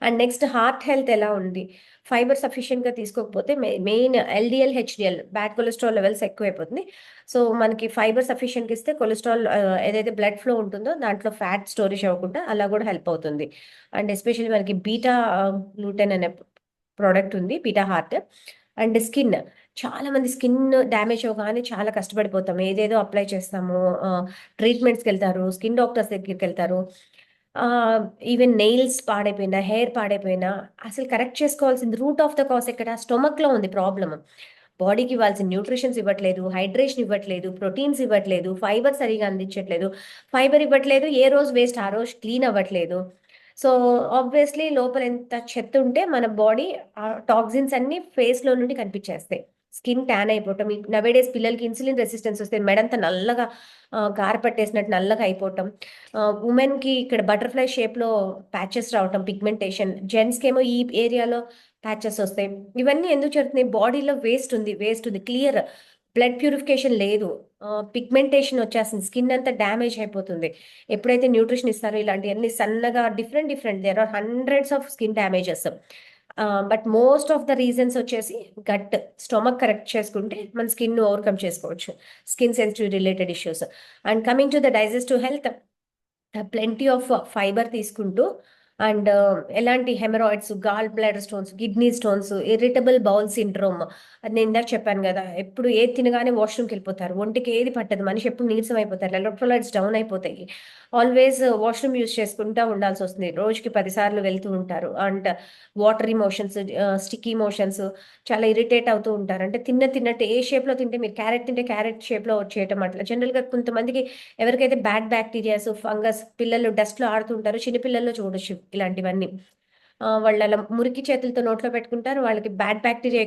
and next heart health ఎలా ఉంది? ఫైబర్ సఫిషియెంట్‌గా తీసుకోకపోతే main LDL, HDL bad cholesterol levels ఎక్కువైపోతుంది. సో, మనకి ఫైబర్ సఫిషియెంట్‌గా ఇస్తే కొలెస్ట్రాల్, ఏదైతే బ్లడ్ ఫ్లో ఉంటుందో దాంట్లో ఫ్యాట్ స్టోరేజ్ అవ్వకుండా అలా కూడా హెల్ప్ అవుతుంది. అండ్ ఎస్పెషల్లీ మనకి బీటా గ్లూటెన్ అనే ప్రొడక్ట్ ఉంది. Beta heart. And skin. చాలా మంది స్కిన్ డ్యామేజ్ అవ్వగానే చాలా కష్టపడిపోతాం. ఏదేదో అప్లై చేస్తాము. ట్రీట్మెంట్స్‌కెళ్తారు. స్కిన్ డాక్టర్స్ దగ్గరికెళ్తారు. ఆహ్, ఈవెన్ నెయిల్స్ పాడైపోయినా, హెయిర్ పాడైపోయినా అసలు కరెక్ట్ చేసుకోవాల్సింది రూట్ ఆఫ్ ద కాజ్ ఎక్కడ? స్టొమక్‌లో ఉంది ప్రాబ్లమ్. బాడీకి ఇవ్వాల్సిన న్యూట్రిషన్స్ ఇవ్వట్లేదు, హైడ్రేషన్ ఇవ్వట్లేదు, ప్రోటీన్స్ ఇవ్వట్లేదు, ఫైబర్ సరిగ్గా అందించట్లేదు. ఫైబర్ ఇవ్వట్లేదు, ఏ రోజు వేస్ట్ ఆ రోజు క్లీన్ అవ్వట్లేదు. సో, ఆబ్వియస్‌లీ లోపల ఎంత చెత్తుంటే మన బాడీ టాక్సిన్స్ అన్నీ ఫేస్‌లో నుండి కనిపిచ్చేస్తాయి. స్కిన్ టాన్ అయిపోవటం. నౌఎడేస్ పిల్లలకి ఇన్సులిన్ రెసిస్టెన్స్ వస్తే మెడంతా నల్లగా, గార పట్టేసినట్టు నల్లగా అయిపోవటం. వుమెన్‌కి ఇక్కడ బటర్‌ఫ్లై షేప్‌లో ప్యాచెస్ రావటం, పిగ్మెంటేషన్. జెంట్స్‌కేమో ఈ ఏరియాలో ప్యాచెస్ ఒస్తాయి. ఇవన్నీ ఎందుకు జరుగుతున్నాయి? బాడీలో వేస్ట్ ఉంది. క్లియర్ బ్లడ్ ప్యూరిఫికేషన్ లేదు. పిగ్మెంటేషన్ వచ్చేస్తుంది. స్కిన్ అంతా డ్యామేజ్ అయిపోతుంది. ఎప్పుడైతే న్యూట్రిషన్ ఇస్తారో ఇలాంటియన్నీ సన్నగా different there are hundreds of skin damages. But most of the reasons వచ్చేసి గట్, స్టొమక్ కరెక్ట్ చేసుకుంటే మన స్కిన్‌ని ఓవర్‌కమ్ చేసుకోవచ్చు. Skin sensitive related issues. And coming to the digestive health, plenty of fibre తీసుకుంటూ అండ్ ఎలాంటి haemorrhoids, gall bladder stones, kidney stones, irritable bowel syndrome. అది నేను ఇందాక చెప్పాను గదా! ఎప్పుడు ఏది తినగానే వాష్‌రూమ్‌కెళ్ళిపోతారు. ఒంటికి ఏది పట్టదు. మనిషి ఎప్పుడు నీరసం అయిపోతారు. ఎలక్ట్రోలైట్స్ డౌన్ అయిపోతాయి. ఆల్వేస్ వాష్‌రూమ్ యూజ్ చేసుకుంటా ఉండాల్సొస్తుంది. రోజుకి 10 సార్లు వెళ్తూ ఉంటారు. And watery motions, sticky motions, చాలా ఇరిటేట్ అవుతూ ఉంటారు. అంటే తిన్నట్టు ఏ షేప్‌లో తింటే మీరు క్యారెట్ తింటే క్యారెట్ షేప్‌లో వచ్చేయటం అట్లా. జనరల్‌గా కొంతమందికి ఎవరికైతే బ్యాడ్ బాక్టీరియాస్, ఫంగస్, పిల్లలు డస్ట్‌లో ఆడుతుంటారో చిన్న పిల్లల్లో చూడొచ్చు ఇలాంటివన్నీ. వాళ్ళలా మురికి చేతులతో నోట్లో పెట్టుకుంటారు. వాళ్ళకి బ్యాడ్ బాక్టీరియా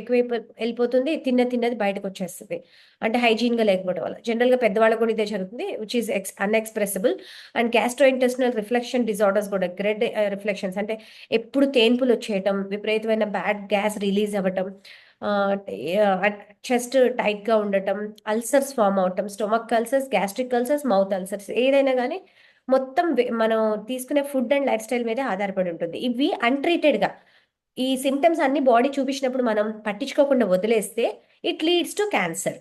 ఎళ్ళిపోతుంది. తిన్నది బయటకొచ్చేస్తది. అంటే హైజీన్‌గా లేకపోవడం వల్ల. జనరల్‌గా పెద్దవాళ్ళకి కూడా ఇదే జరుగుతుంది. Which is unexpressible. And gastro intestinal reflection disorders కూడా గ్రెడ్ రిఫ్లెక్షన్స్ అంటే ఎప్పుడు తేన్పులొచ్చేయటం, విపరీతమైన బ్యాడ్ గ్యాస్ రిలీజ్ అవ్వటం, ఆహ్, చెస్ట్ టైట్‌గా ఉండటం, అల్సర్స్ ఫార్మ్ అవ్వటం, stomach ulcers, gastric ulcers, mouth ulcers ఏదైనా గాని మొత్తం మనం తీసుకునే ఫుడ్ అండ్ లైఫ్ స్టైల్ మీదే ఆధారపడి ఉంటుంది. ఇవి అన్‌ట్రీటెడ్‌గా ఈ సింప్టమ్స్ అన్నీ బాడీ చూపించినప్పుడు మనం పట్టించుకోకుండా వదిలేస్తే ఇట్ లీడ్స్ టు క్యాన్సర్.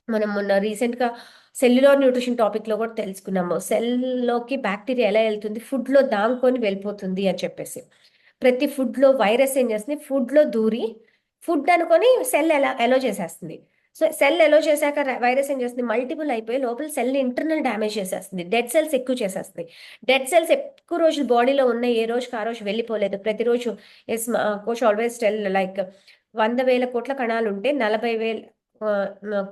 మనం మొన్న రీసెంట్‌గా సెల్యులార్ న్యూట్రిషన్ టాపిక్‌లో కూడా తెలుసుకున్నాము. సెల్‌లోకి బాక్టీరియా ఎలా ఎళ్తుంది, ఫుడ్‌లో దాంకొని వెళ్ళిపోతుంది అని చెప్పేసి. ప్రతి ఫుడ్‌లో వైరస్ ఏం చేస్తుంది, ఫుడ్‌లో దూరి ఫుడ్ అనుకోని సెల్ ఎలో చేసేస్తుంది. సో, సెల్ ఎలో చేశాక వైరస్ ఏం చేస్తుంది, మల్టిపుల్ అయిపోయి లోపల సెల్‌ని ఇంటర్నల్ డ్యామేజ్ చేసేస్తుంది. డెడ్ సెల్స్ ఎక్కువ చేసేస్తది. డెడ్ సెల్స్ ఎక్కువ రోజులు బాడీలో ఉన్నాయి. ఏ రోజుకి ఆ రోజు వెళ్ళిపోలేదు. ప్రతిరోజు కోష్ ఆల్వేస్ టెల్ లైక్ 100,000 కోట్ల కణాలుంటే 40,000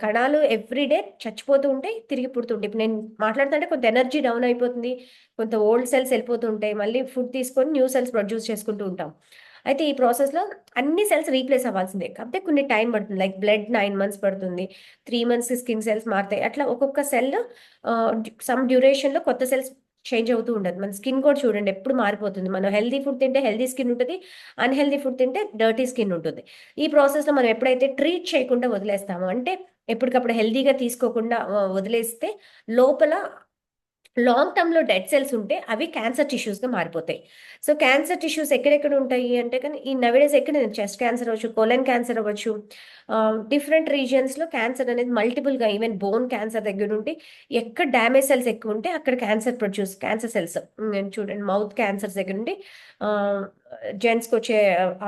కణాలు ఎవ్రీడే చచ్చిపోతూ ఉంటాయి, తిరిగి పుడుతుంటాయి. ఇప్పుడు నేను మాట్లాడుతుంటే కొంత ఎనర్జీ డౌన్ అయిపోతుంది, కొంత ఓల్డ్ సెల్స్ వెళ్ళిపోతూ ఉంటాయి, మళ్ళీ ఫుడ్ తీసుకొని న్యూ సెల్స్ ప్రొడ్యూస్ చేసుకుంటూ ఉంటాం. అయితే ఈ ప్రాసెస్లో అన్ని సెల్స్ రీప్లేస్ అవ్వాల్సిందే, కాకపోతే కొన్ని టైం పడుతుంది. లైక్ బ్లడ్ 9 months పడుతుంది, 3 months స్కిన్ సెల్స్ మారుతాయి. అట్లా ఒక్కొక్క సెల్ సమ్ డ్యూరేషన్లో కొత్త సెల్స్ చేంజ్ అవుతూ ఉండదు. మన స్కిన్ కూడా చూడండి ఎప్పుడు మారిపోతుంది. మనం హెల్దీ ఫుడ్ తింటే హెల్దీ స్కిన్ ఉంటుంది, అన్హెల్దీ ఫుడ్ తింటే డర్టీ స్కిన్ ఉంటుంది. ఈ ప్రాసెస్లో మనం ఎప్పుడైతే ట్రీట్ చేయకుండా వదిలేస్తామో, అంటే ఎప్పటికప్పుడు హెల్దీగా తీసుకోకుండా వదిలేస్తే లోపల లాంగ్ టర్మ్‌లో డెడ్ సెల్స్ ఉంటే అవి క్యాన్సర్ టిష్యూస్‌గా మారిపోతాయి. సో, క్యాన్సర్ టిష్యూస్ ఎక్కడెక్కడ ఉంటాయి అంటే కానీ ఈ నౌఏడేస్ ఎక్కడ చెస్ట్ క్యాన్సర్ అవ్వచ్చు, కోలన్ క్యాన్సర్ అవ్వచ్చు, డిఫరెంట్ రీజియన్స్‌లో క్యాన్సర్ అనేది మల్టిపుల్‌గా ఈవెన్ బోన్ క్యాన్సర్ దగ్గర నుండి ఎక్కడ డ్యామేజ్ సెల్స్ ఎక్కువ ఉంటే అక్కడ క్యాన్సర్ సెల్స్ చూడండి మౌత్ క్యాన్సర్స్ దగ్గర నుండి ఆహ్, జెంట్స్‌కొచ్చే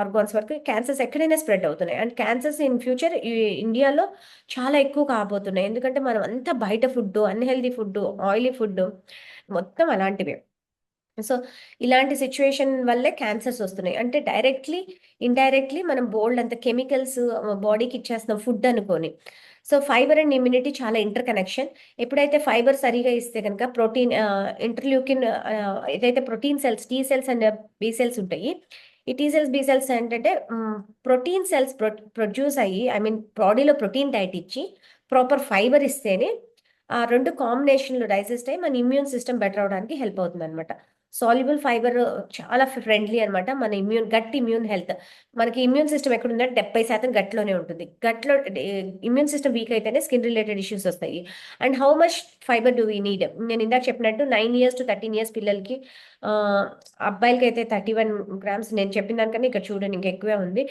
ఆర్గాన్స్ వరకు క్యాన్సర్స్ ఎక్కడైనా స్ప్రెడ్ అవుతున్నాయి. అండ్ క్యాన్సర్స్ ఇన్ ఫ్యూచర్ ఈ ఇండియాలో చాలా ఎక్కువ కాబోతున్నాయి. ఎందుకంటే మనం అంతా బయట food, unhealthy food, oily food మొత్తం అలాంటివే. సో, ఇలాంటి సిట్యుయేషన్ వల్లే క్యాన్సర్స్ వస్తున్నాయి. అంటే డైరెక్ట్‌లీ, ఇండైరెక్ట్‌లీ మనం బోలెడంత కెమికల్స్ బాడీకి ఇచ్చేస్తున్నాం ఫుడ్ అనుకోని. సో, ఫైబర్ అండ్ ఇమ్యూనిటీ చాలా ఇంటర్ కనెక్షన్. ఎప్పుడైతే ఫైబర్ సరిగ్గా ఇస్తే గనుక ఇంటర్‌ల్యూకిన్ ఏదైతే protein cells, T cells and B cells ఉంటాయి. ఈ టీ సెల్స్, బి సెల్స్ ఏంటంటే ప్రోటీన్ సెల్స్ ప్రొడ్యూస్ అయ్యి ఐ మీన్ బాడీలో ప్రోటీన్ డైట్ ఇచ్చి, ప్రాపర్ ఫైబర్ ఇస్తేనే ఆ 2 కాంబినేషన్‌లో డైజెస్ట్ అయ్యి మన ఇమ్యూన్ సిస్టమ్ బెటర్ అవ్వడానికి హెల్ప్ అవుతుందనమాట. సాల్యుబుల్ ఫైబర్ చాలా ఫ్రెండ్లీ అనమాట. మన గట్ ఇమ్యూన్ హెల్త్. మనకి ఇమ్యూన్ సిస్టమ్ ఎక్కడుందంటే 70% గట్‌లోనే ఉంటుంది. గట్‌లో ఇమ్యూన్ సిస్టమ్ వీక్ అయితేనే స్కిన్ రిలేటెడ్ ఇష్యూస్ వస్తాయి. And how much fibre do we need? నేను ఇందాక చెప్పినట్టు 9 ఇయర్స్ టు 13 ఇయర్స్ పిల్లలకి ఆహ్, అబ్బాయిలకైతే 31 గ్రామ్స్ నేను చెప్పిన దానికన్నా ఇక్కడ చూడండి ఇంకా ఎక్కువే ఉంది.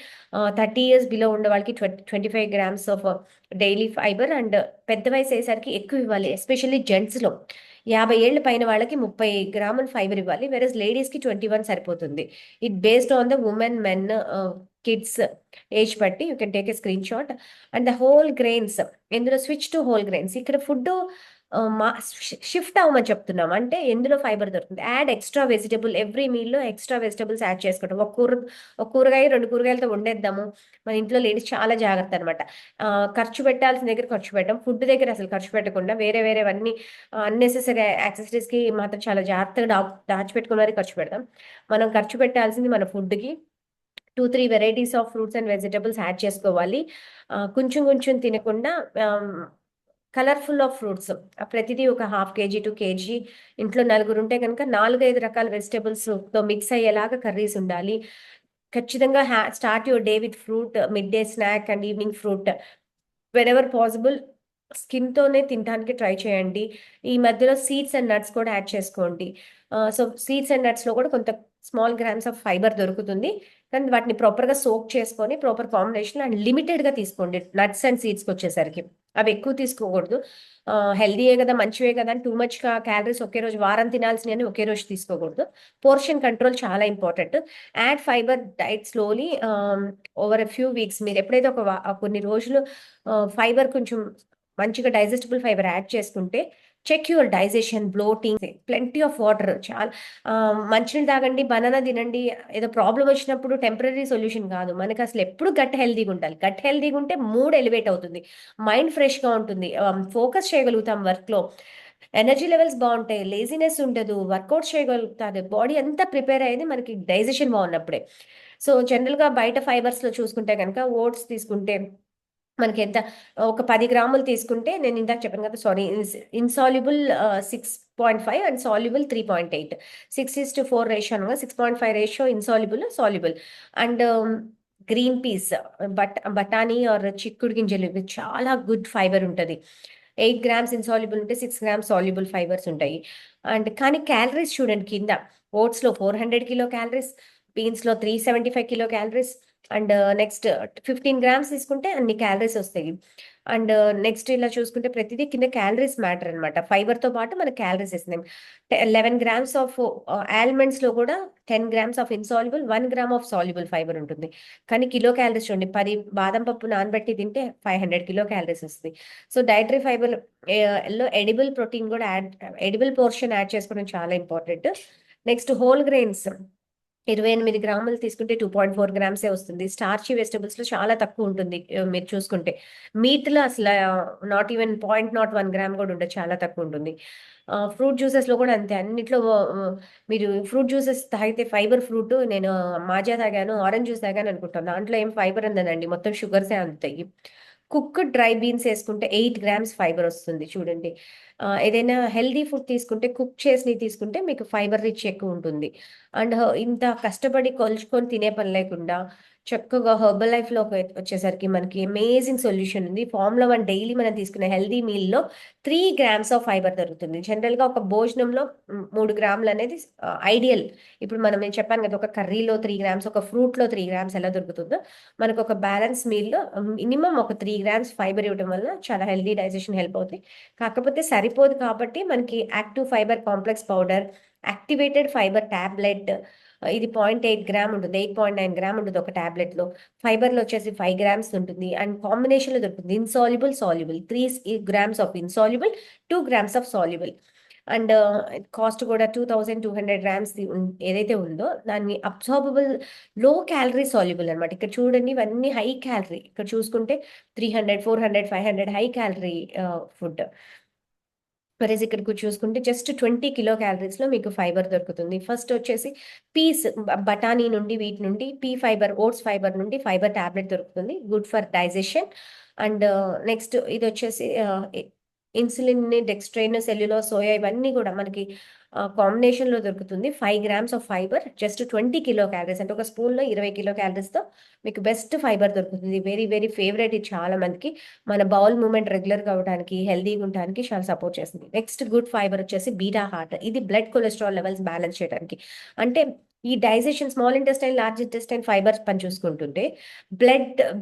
30 ఇయర్స్ బిలో ఉన్న వాళ్ళకి 25 grams of daily fibre and పెద్ద వయసయ్యేసరికి ఎక్కువ ఇవ్వాలి. ఎస్పెషల్లీ జెంట్స్‌లో. 50 ఏళ్ల పైన వాళ్ళకి 30 గ్రాములు ఫైబర్ ఇవ్వాలి. వేరేస్ లేడీస్‌కి 21 సరిపోతుంది. It based on the women, men, kids age బట్టి you can take a screen shot. And the whole grains ఇందులో స్విచ్ టు హోల్ గ్రెయిన్స్. ఇక్కడ ఫుడ్డు మా షిఫ్ట్ అవ్వమని చెప్తున్నాం. అంటే ఎందులో ఫైబర్ దొరుకుతుంది. యాడ్ ఎక్స్‌ట్రా వెజిటబుల్ ఎవ్రీ మీల్‌లో ఎక్స్‌ట్రా వెజిటబుల్స్ యాడ్ చేసుకోవడం. ఒక కూరగాయ, 2 కూరగాయలతో వండేద్దాము. మన ఇంట్లో లేడీస్ చాలా జాగ్రత్త అనమాట. ఖర్చు పెట్టాల్సిన దగ్గర ఖర్చు పెట్టం. ఫుడ్ దగ్గర అసలు ఖర్చు పెట్టకుండా వేరేవన్నీ అన్నెసెసరీ యాక్సెసరీస్‌కి మాత్రం చాలా జాగ్రత్తగా దాచిపెట్టుకొని మరి ఖర్చు పెడతాం. మనం ఖర్చు పెట్టాల్సింది మన ఫుడ్‌కి. 2, 3 varieties of fruits and vegetables add చేసుకోవాలి. కొంచెం కొంచెం తినకుండా ఆహ్, కలర్‌ఫుల్ ఆఫ్ ఫ్రూట్స్. ప్రతిదీ ఒక హాఫ్ కేజీ టు కేజీ ఇంట్లో నలుగురుంటే గనుక 4, 5 రకాల వెజిటబుల్స్‌తో మిక్స్ అయ్యేలాగా కర్రీస్ ఉండాలి. ఖచ్చితంగా start your day with fruit, mid day snack and evening fruit. Wherever possible స్కిన్‌తోనే తినటానికి ట్రై చేయండి. ఈ మధ్యలో సీడ్స్ అండ్ నట్స్ కూడా యాడ్ చేసుకోండి. సో, సీడ్స్ అండ్ నట్స్‌లో కూడా కొంత స్మాల్ గ్రామ్స్ ఆఫ్ ఫైబర్ దొరుకుతుంది. కానీ వాటిని ప్రాపర్‌గా సోక్ చేసుకొని ప్రాపర్ కాంబినేషన్‌లో అండ్ లిమిటెడ్‌గా తీసుకోండి. నట్స్ అండ్ సీడ్స్‌కొచ్చేసరికి. అవి ఎక్కువ తీసుకోకూడదు. హెల్తీయే గదా! మంచివే కదా! అని టూ మచ్‌గా క్యాలరీస్ ఒకే రోజు వారం తినాల్సినయన్ని ఒకే రోజు తీసుకోకూడదు. పోర్షన్ కంట్రోల్ చాలా important. Add fibre diet slowly over a few weeks. మీరెప్పుడైతే కొన్ని రోజులు ఫైబర్ కొంచెం మంచిగా డైజెస్టిబుల్ ఫైబర్ యాడ్ చేసుకుంటే check your digestion, bloating, plenty of water మంచినీళ్ళు తాగండి, బనానా తినండి. ఏదో ప్రాబ్లమ్ వచ్చినప్పుడు టెంపరరీ సొల్యూషన్ కాదు. మనకసలు ఎప్పుడు గట్ హెల్తీగా ఉండాలి. గట్ హెల్తీగా ఉంటే మూడ్ ఎలివేట్ అవుతుంది. మైండ్ ఫ్రెష్‌గా ఉంటుంది. ఫోకస్ చేయగలుగుతాం వర్క్‌లో. ఎనర్జీ లెవెల్స్ బావుంటాయి. లేజినెస్ ఉండదు. వర్కౌట్స్ చేయగలుగుతారు. బాడీ అంతా ప్రిపేర్ అయ్యేది మనకి డైజెషన్ బావున్నప్పుడే. సో, జనరల్‌గా బయట ఫైబర్స్‌లో చూసుకుంటే గనక ఓట్స్ తీసుకుంటే మనకెంత ఒక 10 గ్రాములు తీసుకుంటే నేను ఇందాక చెప్పాను కదా! Sorry insoluble 6.5 and soluble 3.8. 6:4 ratio అనగా 6.5 ratio insoluble, soluble. And green peas, బఠానీ ఆర్ చిక్కుడు గింజలు ఇవి చాలా గుడ్ ఫైబర్ ఉంటది. 8 గ్రామ్స్ ఇన్సాల్యుబుల్ ఉంటే 6 గ్రామ్స్ సాల్యుబుల్ ఫైబర్స్ ఉంటాయి. అండ్ కానీ క్యాలరీస్ చూడండి కింద. ఓట్స్‌లో 400 కిలో క్యాలరీస్, బీన్స్‌లో 375 kilo calories and next 15 grams తీసుకుంటే అన్ని క్యాలరీస్ ఒస్తాయి. అండ్ నెక్స్ట్ ఇలా చూసుకుంటే ప్రతిదీ కింద క్యాలరీస్ మ్యాటర్ అనమాట. ఫైబర్‌తో పాటు మనకు క్యాలరీస్ ఇస్తున్నాయి. 11 గ్రామ్స్ ఆఫ్ ఆల్మండ్స్‌లో కూడా 10 grams of insoluble, 1 gram of soluble fibre ఉంటుంది. కానీ కిలో క్యాలరీస్ చూడండి 10 బాదం పప్పు నానబెట్టి తింటే 500 కిలో క్యాలరీస్ వస్తాయి. సో, డైటరీ ఫైబర్ లో ఎడిబుల్ ప్రోటీన్ కూడా ఎడిబుల్ పోర్షన్ యాడ్ చేసుకోవడం చాలా ఇంపార్టెంట్. Next whole grains. 28 గ్రాములు తీసుకుంటే 2.4 గ్రామ్సే వస్తుంది. స్టార్చీ వెజిటబుల్స్‌లో చాలా తక్కువ ఉంటుంది. మీరు చూసుకుంటే. మీట్‌లో అసల నాట్ ఈవెన్ 0.01 గ్రామ్ గూడా ఉండదు. చాలా తక్కువ ఉంటుంది. ఫ్రూట్ జ్యూసెస్‌లో కూడా అంతే. అన్నిట్లో మీరు ఫ్రూట్ జ్యూసెస్ తాగితే ఫైబర్ ఫ్రూట్ నేను మాజా తాగాను, ఆరెంజ్ జ్యూస్ తాగాను అనుకుంటాను. దాంట్లో ఏం ఫైబర్ ఉండదండి. మొత్తం షుగర్సే అందుతాయి. కుక్డ్ డ్రై బీన్స్ ఏసుకుంటే 8 గ్రామ్స్ ఫైబర్ వస్తుంది చూడండి. ఏదైనా హెల్తీ ఫుడ్ తీసుకుంటే కుక్ చేసినయి తీసుకుంటే మీకు ఫైబర్ రిచ్ ఎక్కువుంటుంది. అండ్ ఇంత కష్టపడి కొలుచుకొని తినే పని లేకుండా చక్కగా హెర్బల్ లైఫ్‌లో వచ్చేసరికి మనకి అమేజింగ్ సొల్యూషన్ ఉంది. ఫార్ములా 1 డైలీ మనం తీసుకునే హెల్తీ మీల్‌లో 3 గ్రామ్స్ ఆఫ్ ఫైబర్ దొరుకుతుంది. జనరల్‌గా ఒక భోజనంలో 3 గ్రాములనేది ఐడియల్. ఇప్పుడు నేను చెప్పాను కదా! ఒక కర్రీలో 3 గ్రామ్స్, ఒక ఫ్రూట్‌లో 3 గ్రామ్స్ ఎలా దొరుకుతుందో, మనకొక బ్యాలెన్స్ మీల్‌లో మినిమమ్ ఒక 3 గ్రామ్స్ ఫైబర్ ఇవ్వటం వల్ల చాలా హెల్తీ డైజెషన్ హెల్ప్ అవుతాయి. కాకపోతే సరిపోదు కాబట్టి మనకి active fiber complex powder, activated fiber tablet ఇది 0.8 గ్రామ్ ఉంటుంది. 8.9 గ్రామ్ ఉంటుంది ఒక టాబ్లెట్‌లో. ఫైబర్‌లో వచ్చేసి 5 గ్రామ్స్ ఉంటుంది. అండ్ కాంబినేషన్‌లో దొరుకుతుంది. Insoluble, soluble 3 grams of insoluble, 2 grams of soluble. And cost కూడా 2200 గ్రామ్స్‌ది ఏదైతే ఉందో దాన్ని అబ్సార్బబుల్ లో క్యాలరీ సాల్యుబుల్ అనమాట. ఇక్కడ చూడండి ఇవన్నీ హై క్యాలరీ. ఇక్కడ చూసుకుంటే 300, 400, 500 హై క్యాలరీ ఫుడ్. వెరస్ ఇక్కడికి చూసుకుంటే జస్ట్ 20 కిలో క్యాలరీస్‌లో మీకు ఫైబర్ దొరుకుతుంది. ఫస్ట్ వచ్చేసి పీస్ బఠానీ నుండి వీటి నుండి పీ ఫైబర్, ఓట్స్ ఫైబర్ నుండి ఫైబర్ టాబ్లెట్ దొరుకుతుంది. Good for digestion. And next ఇదొచ్చేసి ఇన్సులిన్‌ని, డెక్స్ట్రైన్, సెల్యులోజ్, సోయా ఇవన్నీ గూడా మనకి కాంబినేషన్‌లో దొరుకుతుంది. 5 grams of fibre just 20 kilo calories అంటే ఒక స్పూన్‌లో 20 కిలో క్యాలరీస్‌తో మీకు బెస్ట్ ఫైబర్ దొరుకుతుంది. వెరీ, వెరీ ఫేవరెట్ ఇది చాలా మందికి. మన బౌల్ మూవ్‌మెంట్ రెగ్యులర్‌గా అవ్వడానికి, హెల్తీగా ఉండటానికి చాలా సపోర్ట్ చేస్తుంది. నెక్స్ట్ గుడ్ ఫైబర్ వచ్చేసి బీటా హార్ట్. ఇది బ్లడ్ కొలెస్ట్రాల్ లెవెల్స్ బ్యాలెన్స్ చేయడానికి. అంటే ఈ digestion small intestine, large intestine fibres పని చూసుకుంటుంటే,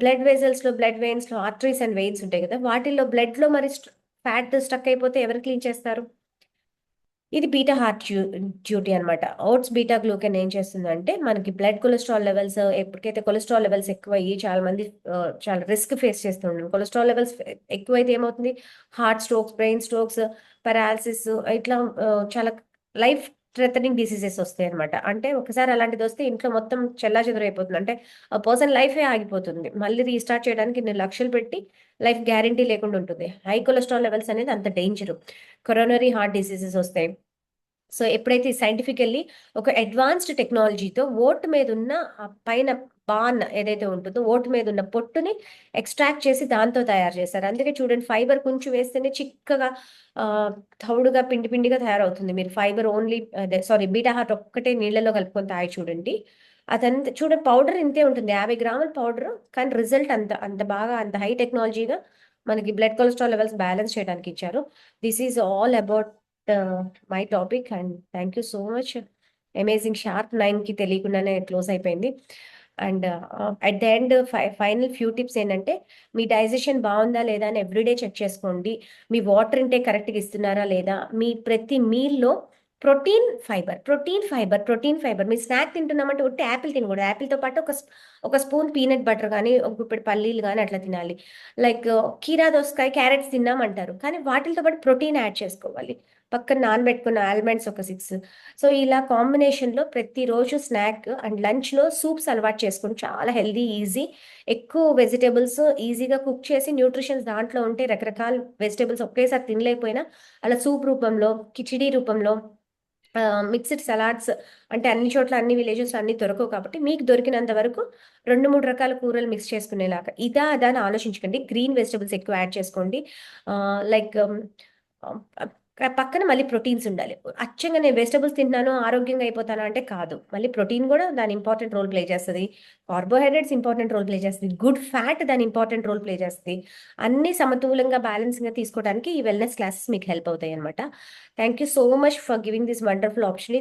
బ్లడ్ వెసల్స్‌లో, బ్లడ్ వెయిన్స్‌లో ఆర్టరీస్ అండ్ వెయిన్స్ ఉంటాయి కదా! వాటిల్లో బ్లడ్‌లో మరి ఫ్యాట్ స్టక్ అయిపోతే ఎవరు క్లీన్ చేస్తారు? ఇది బీటా హార్ట్ డ్యూటీ అనమాట. ఓట్స్ బీటా గ్లూకెన్ ఏం చేస్తుందంటే, మనకి బ్లడ్ కొలెస్ట్రాల్ లెవెల్స్ ఎప్పటికైతే కొలెస్ట్రాల్ లెవెల్స్ ఎక్కువయ్యి చాలా మంది చాలా రిస్క్ ఫేస్ చేస్తుంటారు. కొలెస్ట్రాల్ లెవెల్స్ ఎక్కువైతే ఏమవుతుంది? Heart strokes, brain strokes, paralysis ఇట్లా చాలా లైఫ్ థ్రెటనింగ్ డిసీజెస్ వస్తాయన్నమాట. అంటే ఒకసారి అలాంటిదొస్తే ఇంట్లో మొత్తం చెల్లాచెదురైపోతుంది. అంటే ఆ పర్సన్ లైఫే ఆగిపోతుంది. మళ్ళీ రీస్టార్ట్ చేయడానికి ఇన్ని లక్షలు పెట్టి లైఫ్ గ్యారంటీ లేకుండా ఉంటుంది. హై కొలెస్ట్రాల్ లెవెల్స్ అనేది అంత డేంజరు. కొరోనరీ హార్ట్ డిసీజెస్ వస్తాయి. సో, ఎప్పుడైతే సైంటిఫికల్లీ ఒక అడ్వాన్స్డ్ టెక్నాలజీతో ఓట్ మీదున్న పైన బాన్ ఏదైతే ఉంటుందో, ఓట్ మీదున్న పొట్టుని ఎక్స్ట్రాక్ట్ చేసి దాంతో తయారు చేశారు. అందుకే చూడండి ఫైబర్ కొంచెం వేస్తేనే చిక్కగా ఆహ్, తౌడుగా పిండి పిండిగా తయారవుతుంది. మీరు fibre only sorry beta heart ఒక్కటే నీళ్ళలో కలుపుకొని తాగి చూడండి. అదంతా చూడండి పౌడర్ ఇంతే ఉంటుంది. 50 గ్రాముల పౌడరు కానీ రిజల్ట్ అంత అంత బాగా అంత హై టెక్నాలజీగా మనకి బ్లడ్ కొలెస్ట్రాల్ లెవెల్స్ బ్యాలెన్స్ చేయడానికి ఇచ్చారు. This is all about my topic and thank you so much. Amazing sharp 9కి తెలియకుండానే క్లోజ్ అయిపోయింది. And at the end final few tips ఏంటంటే, మీ డైజెషన్ బాగుందా లేదా అని ఎవ్రీడే చెక్ చేసుకోండి. మీ వాటర్ ఇంటేక్ కరెక్ట్‌గా ఇస్తున్నారా లేదా? మీ ప్రతి మీల్‌లో ప్రోటీన్ ఫైబర్. మీరు స్నాక్ తింటున్నామంటే ఉట్టి యాపిల్ తినకూడదు. యాపిల్‌తో పాటు ఒక స్పూన్ పీనట్ బటర్ గాని, ఒక గుప్పెడు పల్లీలు గాని అట్లా తినాలి. లైక్ కీరా దోసకాయ, క్యారెట్స్ తిన్నామంటారు. కానీ వాటిలతో పాటు ప్రోటీన్ యాడ్ చేసుకోవాలి. పక్కన నానబెట్టుకున్న ఆల్మండ్స్ ఒక 6. సో, ఇలా కాంబినేషన్‌లో ప్రతిరోజు స్నాక్ అండ్ లంచ్‌లో సూప్స్ అలవాటు చేసుకోండి. చాలా హెల్తీ, ఈజీ. ఎక్కువ వెజిటబుల్స్ ఈజీగా కుక్ చేసి న్యూట్రిషన్స్ దాంట్లో ఉంటే రకరకాల వెజిటబుల్స్ ఒకేసారి తినలేకపోయినా అలా సూప్ రూపంలో, కిచిడీ రూపంలో మిక్స్డ్ సలాడ్స్ అంటే అన్ని చోట్ల అన్ని విలేజెస్‌లో అన్నీ దొరకవు కాబట్టి మీకు దొరికినంత వరకు 2, 3 రకాల కూరలు మిక్స్ చేసుకునేలాగా. ఇదా? అదా? అని ఆలోచించకండి. గ్రీన్ వెజిటబుల్స్ ఎక్కువ యాడ్ చేసుకోండి. లైక్ పక్కన మళ్ళీ ప్రోటీన్స్ ఉండాలి. అచ్చంగా నేను వెజిటబుల్స్ తింటున్నాను, ఆరోగ్యంగా అయిపోతాను అంటే కాదు. మళ్ళీ ప్రోటీన్ గూడా దాని ఇంపార్టెంట్ రోల్ ప్లే చేస్తది. కార్బోహైడ్రేట్స్ ఇంపార్టెంట్ రోల్ ప్లే చేస్తది. గుడ్ ఫ్యాట్ దాని ఇంపార్టెంట్ రోల్ ప్లే చేస్తది. అన్నీ సమతూలంగా, బ్యాలెన్సింగ్‌గా తీసుకోవడానికి ఈ వెల్‌నెస్ క్లాసెస్ మీకు హెల్ప్ అవుతాయన్నమాట. Thank you so much for giving this wonderful opportunity.